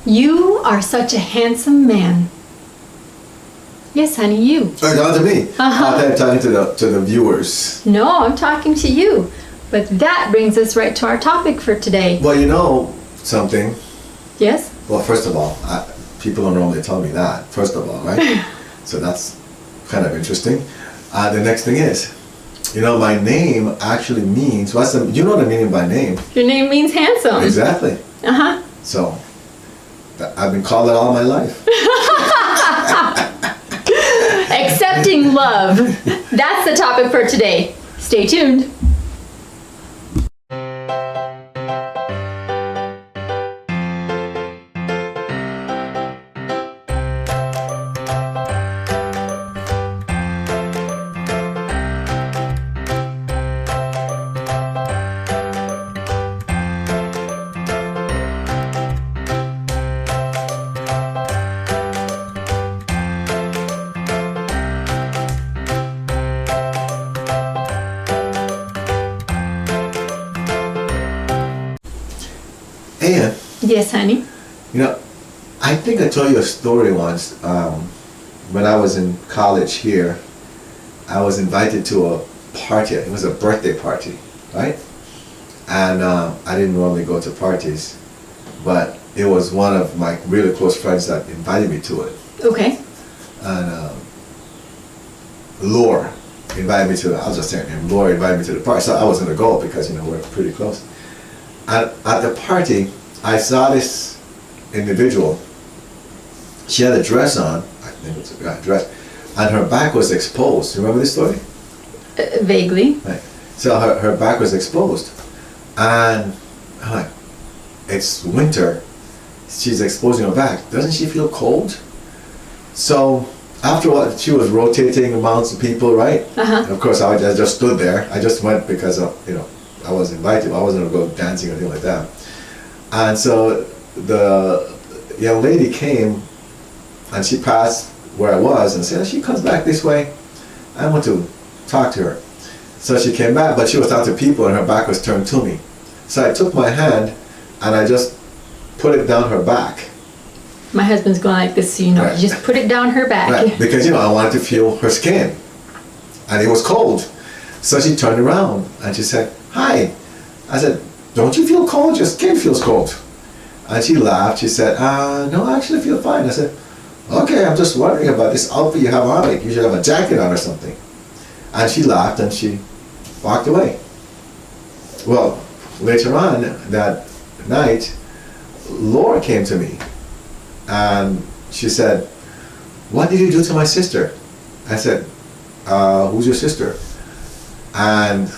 You are such a handsome man. Yes, honey, you. Oh, not to me. Uh-huh. I'm talking to the viewers. No, I'm talking to you. But that brings us right to our topic for today. Well, you know something. Yes? Well, first of all, people don't normally tell me that, first of all, right? So that's kind of interesting. The next thing is, you know, my name actually means, you know what I mean by name? Your name means handsome. Exactly. Uh-huh. So, I've been called that all my life. Accepting love. That's the topic for today. Stay tuned. And, Yes, honey. you know, I think I told you a story once. When I was in college here, I was invited to a party. It was a birthday party, right? And I didn't normally go to parties, but it was one of my really close friends that invited me to it. Okay. And Laura invited me to I'll just say her name. Laura invited me to the party. So I was going to go because, you know, we're pretty close. And at the party, I saw this individual. She had a dress on, I think it was a dress, and her back was exposed. You remember this story? Vaguely. Right. So her back was exposed. And I'm like, it's winter. She's exposing her back. Doesn't she feel cold? So after what, she was rotating amongst the people, right? Uh-huh. And of course, I just stood there. I just went because of, you know, I was invited. I wasn't going to go dancing or anything like that. And so the young lady came and she passed where I was and said, she comes back this way. I want to talk to her. So she came back, but she was talking to people and her back was turned to me. So I took my hand and I just put it down her back. My husband's going like this, so you know, Right. just put it down her back. Right. Because, you know, I wanted to feel her skin. And it was cold. So she turned around and she said, hi. I said, don't you feel cold? Your skin feels cold. And she laughed. She said, no, I actually feel fine. I said, okay, I'm just wondering about this outfit you have on. Like, you should have a jacket on or something. And she laughed and she walked away. Well, later on that night, Laura came to me and she said, what did you do to my sister? I said, who's your sister? And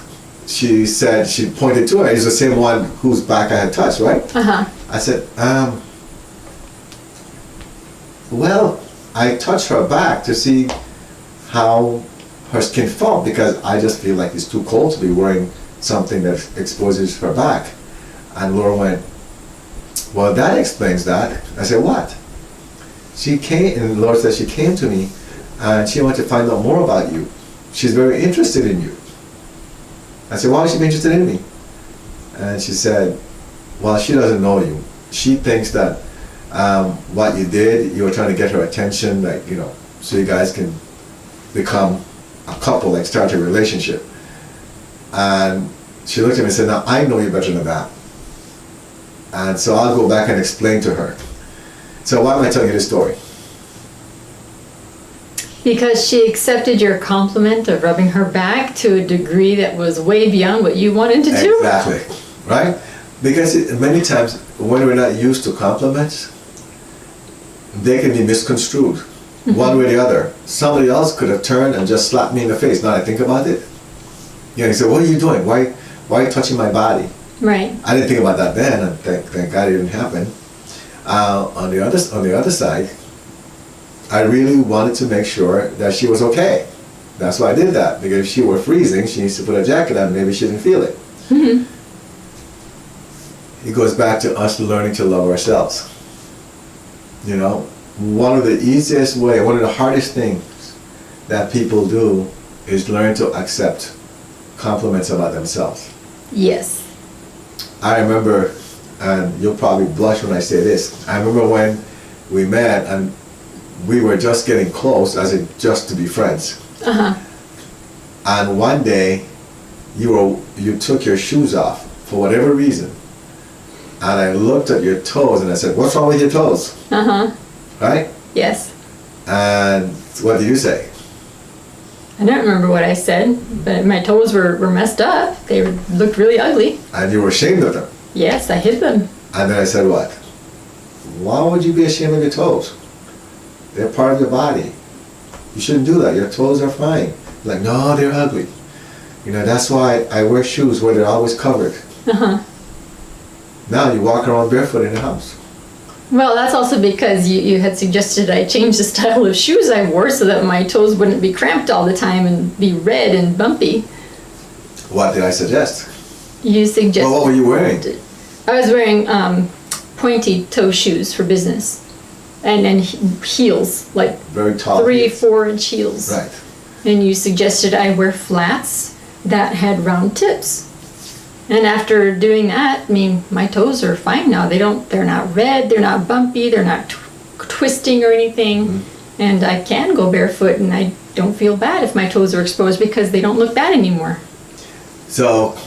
she said, she pointed to her, it's the same one whose back I had touched, right? Uh-huh. I said, well, I touched her back to see how her skin felt because I just feel like it's too cold to be wearing something that exposes her back. And Laura went, well, that explains that. I said, what? She came, and Laura said she came to me and she wanted to find out more about you. She's very interested in you. I said, why would she be interested in me? And she said, well, she doesn't know you. She thinks that what you did, you were trying to get her attention, like, you know, so you guys can become a couple, like start a relationship. And she looked at me and said, now I know you better than that. And so I'll go back and explain to her. So why am I telling you this story? Because she accepted your compliment of rubbing her back to a degree that was way beyond what you wanted to do. Exactly, right? Because many times when we're not used to compliments, they can be misconstrued one way or the other. Somebody else could have turned and just slapped me in the face. Now I think about it, you know, he said, what are you doing? Why are you touching my body? Right. I didn't think about that then, and thank God it didn't happen. On the other side, I really wanted to make sure that she was okay. That's why I did that, because if she were freezing, she needs to put a jacket on, maybe she didn't feel it. Mm-hmm. It goes back to us learning to love ourselves. You know, one of the easiest way, one of the hardest things that people do is learn to accept compliments about themselves. Yes. I remember and you'll probably blush when I say this. I remember when we met and we were just getting close, as in just to be friends. Uh-huh. And one day, you took your shoes off for whatever reason. And I looked at your toes and I said, "What's wrong with your toes?" Uh-huh. Right? Yes. And what did you say? I don't remember what I said, but my toes were messed up. They looked really ugly. And you were ashamed of them. Yes, I hid them. And then I said, what? Why would you be ashamed of your toes? They're part of your body. You shouldn't do that. Your toes are fine. Like, no, they're ugly. You know, that's why I wear shoes where they're always covered. Uh-huh. Now you walk around barefoot in the house. Well, that's also because you had suggested I change the style of shoes I wore so that my toes wouldn't be cramped all the time and be red and bumpy. What did I suggest? You suggested... Well, what were you wearing? I was wearing pointy toe shoes for business. And heels, like Very tall 3-4 inch heels. Right. And you suggested I wear flats that had round tips. And after doing that, I mean, my toes are fine now. They're not red, they're not bumpy, they're not twisting or anything. Mm-hmm. And I can go barefoot and I don't feel bad if my toes are exposed because they don't look bad anymore. So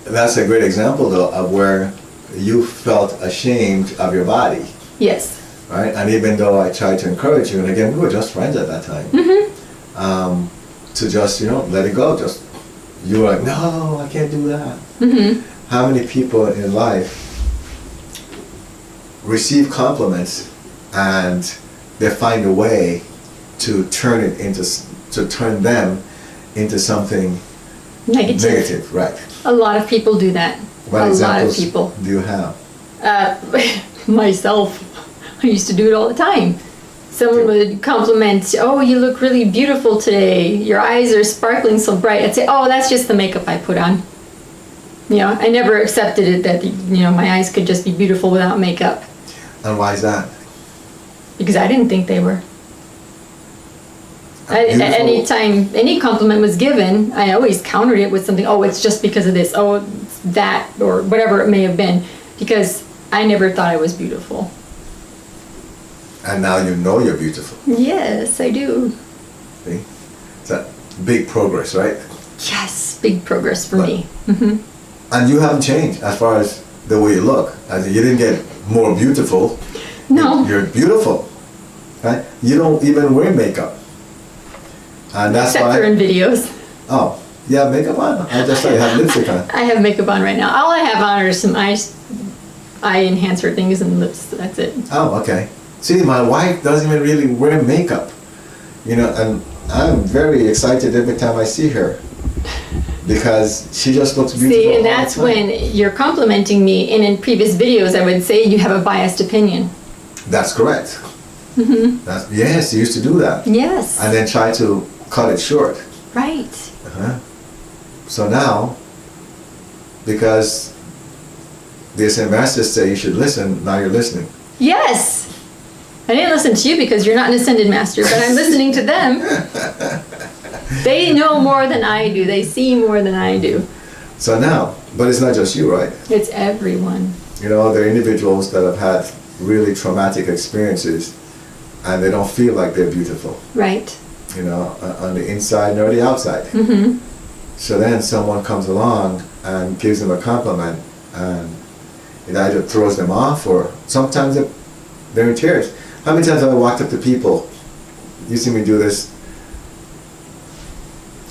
that's a great example, though, of where you felt ashamed of your body. Yes. Right? And even though I tried to encourage you, and again, we were just friends at that time, Mm-hmm. To just, let it go. Just, you were like, no, I can't do that. Mm-hmm. How many people in life receive compliments and they find a way to turn them into something negative, right? A lot of people do that. What a lot of examples people. do you have? Myself. I used to do it all the time. Someone would compliment, "Oh, you look really beautiful today. Your eyes are sparkling so bright." I'd say, "Oh, that's just the makeup I put on." I never accepted it that, my eyes could just be beautiful without makeup. And why is that? Because I didn't think they were. Anytime any compliment was given, I always countered it with something, "Oh, it's just because of this. Oh, it's that," or whatever it may have been. Because I never thought I was beautiful. And now you know you're beautiful. Yes, I do. See? It's a big progress, right? Yes, big progress for me. Mm-hmm. And you haven't changed as far as the way you look. As in, you didn't get more beautiful. No. You're beautiful. Right? You don't even wear makeup. And that's Except why. for in videos. Oh, you have makeup on? I just thought you had lipstick on. I have makeup on right now. All I have on are some eye enhancer things and lips. That's it. Oh, okay. See, my wife doesn't even really wear makeup. And I'm very excited every time I see her. Because she just looks beautiful. See, and all the that's time. when you're complimenting me, and in previous videos I would say you have a biased opinion. That's correct. Mm-hmm. Yes, you used to do that. Yes. And then try to cut it short. Right. Uh-huh. So now, because the Ascended Masters say you should listen, now you're listening. Yes. I didn't listen to you because you're not an Ascended Master, but I'm listening to them. They know more than I do. They see more than I do. So now, but it's not just you, right? It's everyone. There are individuals that have had really traumatic experiences and they don't feel like they're beautiful. Right. On the inside nor the outside. Mm-hmm. So then someone comes along and gives them a compliment and it either throws them off or sometimes they're in tears. How many times have I walked up to people, you see me do this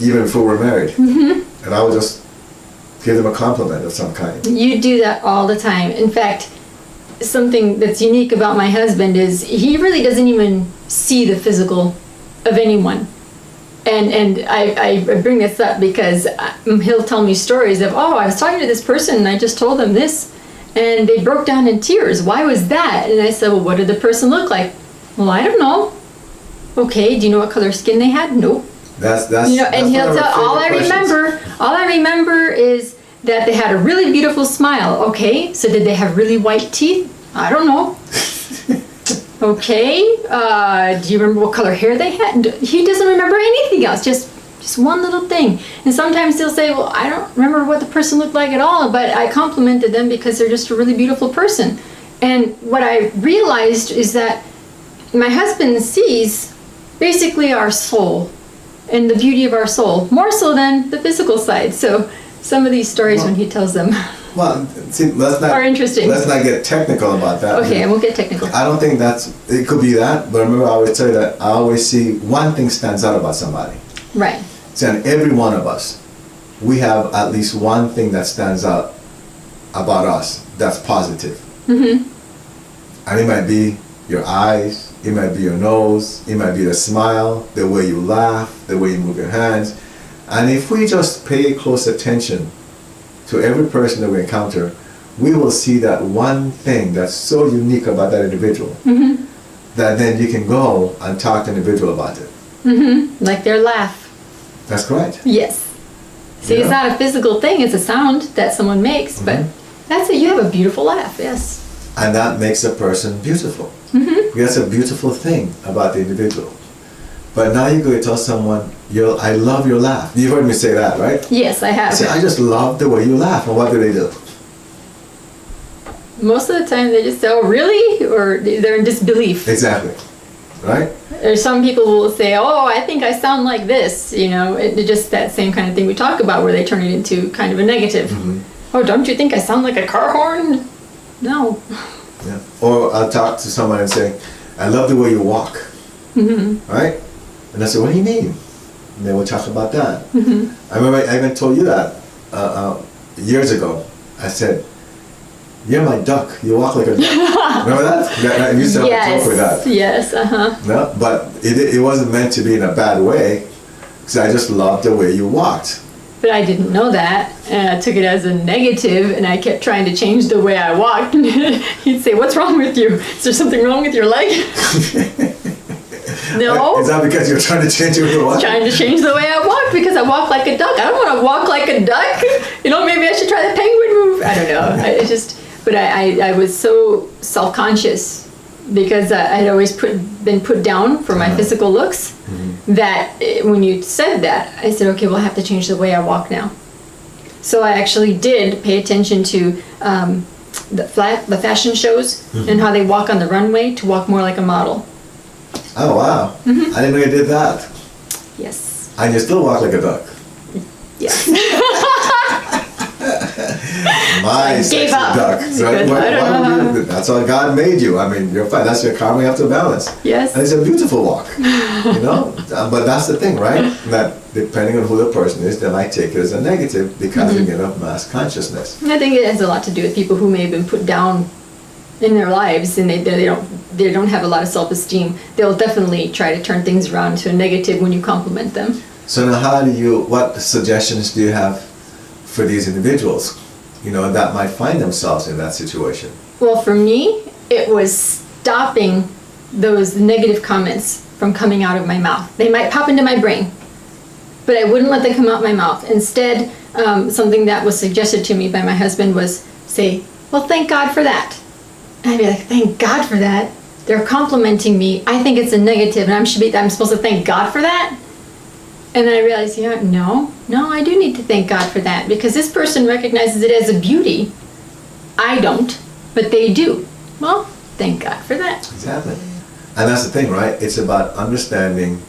even before we're married, Mm-hmm. and I would just give them a compliment of some kind. You do that all the time. In fact, something that's unique about my husband is he really doesn't even see the physical of anyone. And I bring this up because he'll tell me stories of, "Oh, I was talking to this person and I just told them this and they broke down in tears. Why was that?" And I said, "Well, what did the person look like?" "Well, I don't know." "Okay, do you know what color skin they had?" "Nope." That's And he'll one of our tell, all I remember is that they had a really beautiful smile. "Okay, so did they have really white teeth?" "I don't know." "Okay, do you remember what color hair they had?" He doesn't remember anything else, just Just one little thing. And sometimes they'll say, well, I don't remember what the person looked like at all, but I complimented them because they're just a really beautiful person. And what I realized is that my husband sees basically our soul and the beauty of our soul, more so than the physical side. So some of these stories when he tells them Well, see, are interesting. Let's not get technical about that. Okay, I won't get technical. I don't think it could be that, but remember I always tell you that I always see one thing stands out about somebody. Right. See, and every one of us, we have at least one thing that stands out about us that's positive. Mm-hmm. And it might be your eyes, it might be your nose, it might be the smile, the way you laugh, the way you move your hands. And if we just pay close attention to every person that we encounter, we will see that one thing that's so unique about that individual, Mm-hmm. that then you can go and talk to an individual about it. Mm-hmm. Like their laugh. That's correct. Yes. See, Yeah. it's not a physical thing, it's a sound that someone makes, but that's it. You have a beautiful laugh, yes. And that makes a person beautiful. Mm-hmm. That's a beautiful thing about the individual. But now you go to tell someone, I love your laugh. You've heard me say that, right? Yes, I have. I just love the way you laugh. And what do they do? Most of the time they just say, oh, really? Or they're in disbelief. Exactly. Right? Or some people will say, oh, I think I sound like this. It's just that same kind of thing we talk about where they turn it into kind of a negative. Mm-hmm. Oh, don't you think I sound like a car horn? No. Yeah. Or I'll talk to someone and say, I love the way you walk. Mm-hmm. Right? And I say, what do you mean? And then we'll talk about that. Mm-hmm. I remember I even told you that years ago. I said, you're my duck. You walk like a duck. Remember that? I used to have a joke with that. Yes, uh-huh. No, but it wasn't meant to be in a bad way, because I just loved the way you walked. But I didn't know that, and I took it as a negative, and I kept trying to change the way I walked. He'd say, what's wrong with you? Is there something wrong with your leg? No. Is that because you're trying to change your what? Trying to change the way I walk because I walk like a duck. I don't want to walk like a duck. Maybe I should try the penguin move. I don't know. But I was so self-conscious because I'd always been put down for my physical looks, that when you said that, I said, okay, well, I have to change the way I walk now. So I actually did pay attention to the fashion shows and how they walk on the runway to walk more like a model. Oh, wow. I didn't know you did that. Yes. And you still walk like a duck. Yes. My sexy duck. So that's how God made you. I mean, you're fine. That's your karma you have to balance. Yes. And it's a beautiful walk. But that's the thing, right? That depending on who the person is, they might take it as a negative because again of mass consciousness. I think it has a lot to do with people who may have been put down in their lives and they don't have a lot of self-esteem. They'll definitely try to turn things around to a negative when you compliment them. So now what suggestions do you have for these individuals, that might find themselves in that situation? Well, for me, it was stopping those negative comments from coming out of my mouth. They might pop into my brain, but I wouldn't let them come out my mouth. Instead, something that was suggested to me by my husband was say, well, thank God for that. And I'd be like, thank God for that? They're complimenting me. I think it's a negative, and I'm supposed to thank God for that? And then I realized, no, I do need to thank God for that, because this person recognizes it as a beauty. I don't, but they do. Well, thank God for that. Exactly. And that's the thing, right? It's about understanding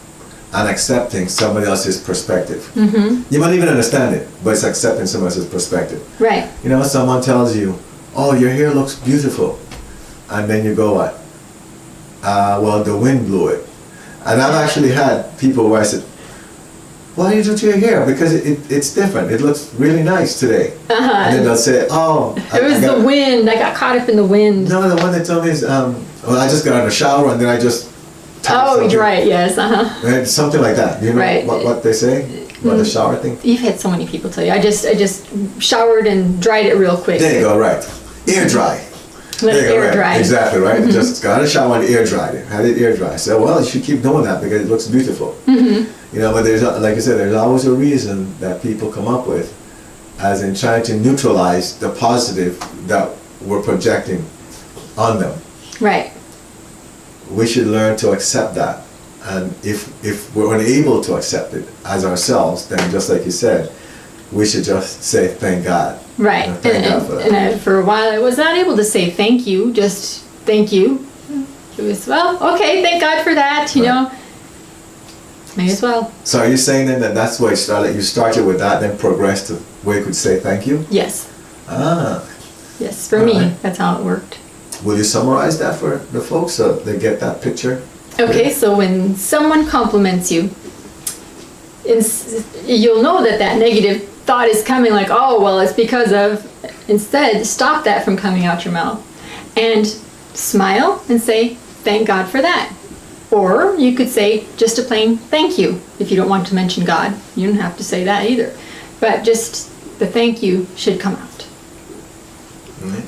and accepting somebody else's perspective. Mm-hmm. You might even understand it, but it's accepting somebody else's perspective. Right. Someone tells you, oh, your hair looks beautiful. And then you go, what? Well, the wind blew it. And I've actually had people where I said, why do you do to your hair? Because it's different. It looks really nice today. Uh-huh. And then they'll say, oh. It was the wind. I got caught up in the wind. No, the one they told me is, well, I just got in the shower and then I just. Oh, you're right. Yes. Uh-huh. Something like that. Do you know right. what they say? About the shower thing? You've had so many people tell you. I just showered and dried it real quick. There you go, right. Air dry. Let it air dry. Exactly, right? Mm-hmm. Just got a shower and air dried it. Had it air dry. So, well, you should keep doing that because it looks beautiful. Mm-hmm. But there's, like I said, there's always a reason that people come up with, as in trying to neutralize the positive that we're projecting on them. Right. We should learn to accept that And if we're unable to accept it as ourselves, then just like you said, we should just say thank God. Right. Thank God for that. And for a while I was not able to say thank you, just thank you. It was, well, okay, thank God for that, you know. May as well. So are you saying then that that's where you started with that, then progressed to where you could say thank you? Yes. Ah. Yes, for All me, right. that's how it worked. Will you summarize that for the folks so they get that picture? Okay, so when someone compliments you, you'll know that that negative thought is coming, like, oh, well, it's because of, instead, stop that from coming out your mouth and smile and say, thank God for that. Or you could say just a plain thank you if you don't want to mention God. You don't have to say that either. But just the thank you should come out.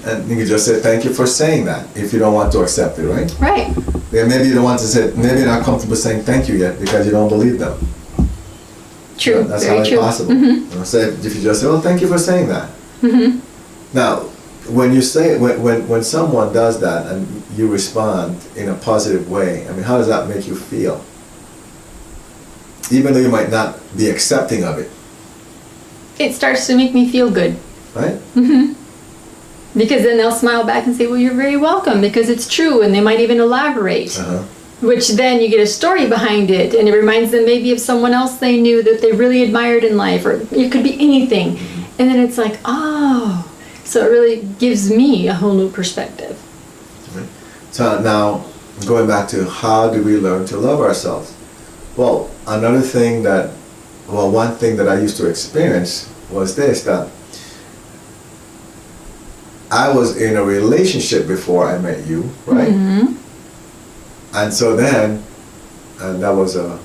And you can just say thank you for saying that if you don't want to accept it, right? Right. Yeah, maybe you don't want to say, maybe you're not comfortable saying thank you yet because you don't believe them. True. That's Very how it's true. possible. Mm-hmm. You know, so if you just say, well, thank you for saying that. Mm-hmm. Now, when you say, when someone does that and you respond in a positive way, I mean, how does that make you feel? Even though you might not be accepting of it, It starts to make me feel good. right? Mm-hmm. Because then they'll smile back and say, well, you're very welcome, because it's true, and they might even elaborate. Uh-huh. Which then you get a story behind it, and it reminds them maybe of someone else they knew that they really admired in life, or it could be anything. And then it's like, oh, so it really gives me a whole new perspective. Right. So now, going back to how do we learn to love ourselves? Well, one thing that I used to experience was this, that I was in a relationship before I met you, right? Mm-hmm. And so then, and that was a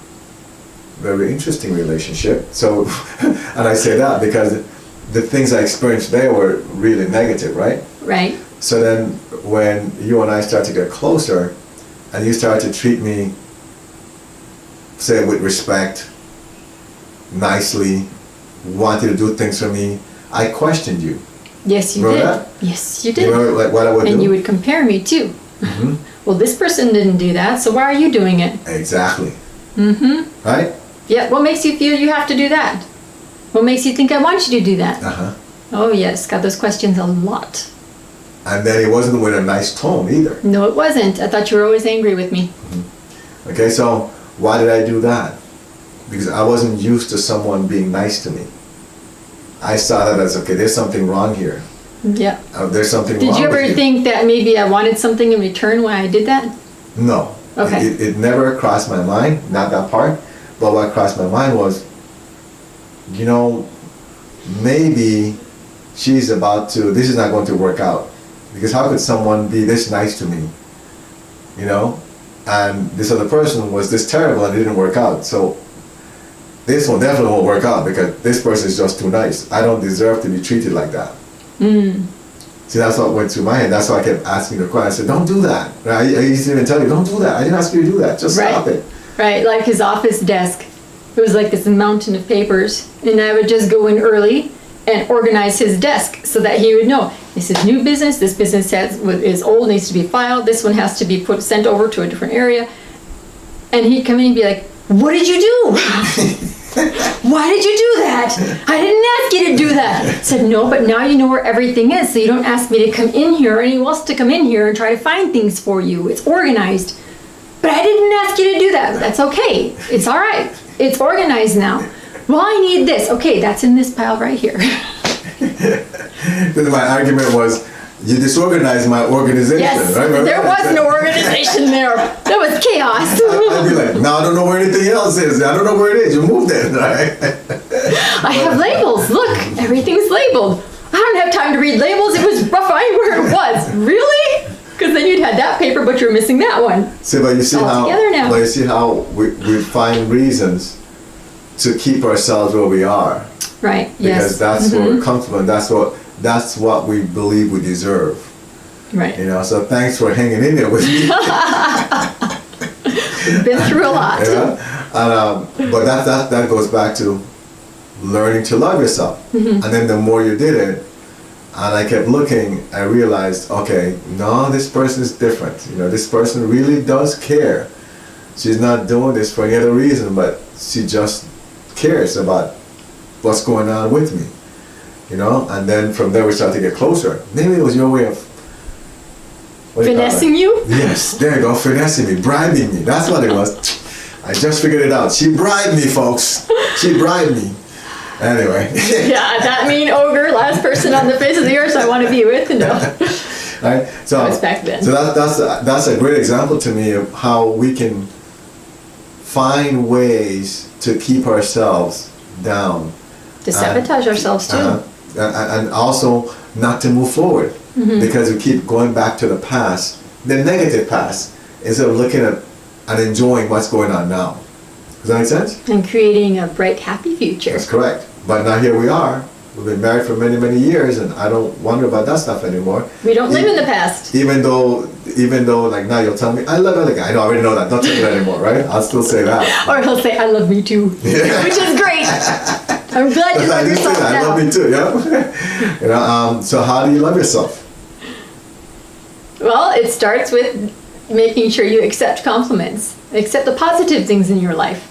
very interesting relationship. So, and I say that because the things I experienced there were really negative, right? Right. So then when you and I start to get closer and you start to treat me, say, with respect, nicely, wanted to do things for me, I questioned you. Yes, you Remember did. that? Yes, you did. You remember like what I would do? And you would compare me too. Mhm. Well, this person didn't do that, so why are you doing it? Exactly. Mm-hmm. Right? Yeah, what makes you feel you have to do that? What makes you think I want you to do that? Uh-huh. Oh yes, got those questions a lot. And then it wasn't with a nice tone either. No, it wasn't. I thought you were always angry with me. Okay, so why did I do that? Because I wasn't used to someone being nice to me. I saw that as, okay, there's something wrong here. Yeah. There's something Did wrong you with ever think that maybe I wanted something in return when I did that? No. Okay. It never crossed my mind, not that part. But what crossed my mind was, you know, maybe she's about to, this is not going to work out. Because how could someone be this nice to me? You know? And this other person was this terrible and it didn't work out. So this one definitely won't work out because this person is just too nice. I don't deserve to be treated like that. Mm. See, that's what went through my head. That's why I kept asking the question. I said, don't do that. I used to even tell you, don't do that. I didn't ask you to do that. Just stop it. Right, like his office desk. It was like this mountain of papers, and I would just go in early and organize his desk so that he would know, this is new business, this business is old, needs to be filed, this one has to be sent over to a different area. And he'd come in and be like, what did you do? Why did you do that? I didn't ask you to do that. I said, no, but now you know where everything is, so you don't ask me to come in here or anyone else to come in here and try to find things for you. It's organized. But I didn't ask you to do that. That's okay. It's all right. It's organized now. Well, I need this. Okay, that's in this pile right here. Then my argument was, you disorganized my organization. Yes, right? there was no organization there. There was chaos. I'd be like, now I don't know where anything else is. I don't know where it is. You moved it, right? I have labels. Look, everything's labeled. I don't have time to read labels. It was rough. I knew where it was. Really? Because then you'd had that paper, but you're missing that one. See, but you see All how, together now. but you see how we find reasons to keep ourselves where we are. Right. Because yes. that's where we're comfortable, and that's what we believe we deserve. Right. You know, so thanks for hanging in there with me. We've been through a lot. Yeah? And, but that goes back to learning to love yourself. And then the more you did it, and I kept looking, I realized, okay, no, this person is different. You know, this person really does care. She's not doing this for any other reason, but she just cares about what's going on with me, you know. And then from there we start to get closer. Maybe it was your way of Finessing you? Yes, there you go, finessing me, bribing me. That's what it was. I just figured it out. She bribed me, folks. She bribed me. Anyway. Yeah, that mean ogre, last person on the face of the earth I want to be with. No. Right. So that was back then. So that's a great example to me of how we can find ways to keep ourselves down. To sabotage ourselves too. And also not to move forward, because we keep going back to the past, the negative past, instead of looking at and enjoying what's going on now. Does that make sense? And creating a bright, happy future. That's correct. But now here we are. We've been married for many, many years, and I don't wonder about that stuff anymore. We don't live in the past. Even though, like now you'll tell me, I love other guy. I know, I already know that. Don't tell me that anymore, right? I'll still say that. Or he'll say, I love me too. Yeah. Which is great. I'm glad you love yourself now. I love me too, yeah. You know, so how do you love yourself? Well, it starts with making sure you accept compliments. Accept the positive things in your life.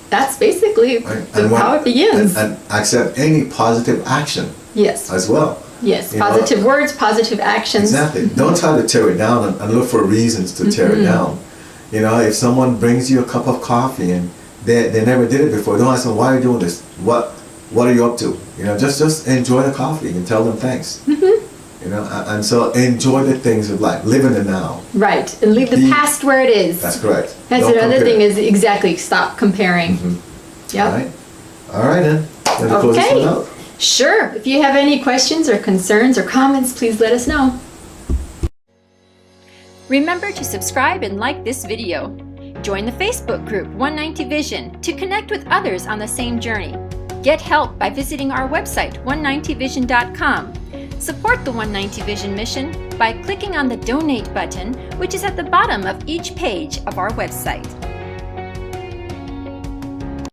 That's basically how it begins. And accept any positive action. Yes. As well. Yes, positive words, positive actions. Exactly. Don't try to tear it down and look for reasons to tear it down. You know, if someone brings you a cup of coffee and they never did it before, don't ask them, why are you doing this? What are you up to? You know, just enjoy the coffee and tell them thanks. You know, and so enjoy the things of life. Live in the now. Right, and leave the past where it is. That's correct. That's another thing is exactly, stop comparing. Yep. All right then. Want to close this one out? Sure. If you have any questions or concerns or comments, please let us know. Remember to subscribe and like this video. Join the Facebook group 190 Vision to connect with others on the same journey. Get help by visiting our website 190vision.com. Support the 190 Vision mission by clicking on the Donate button, which is at the bottom of each page of our website.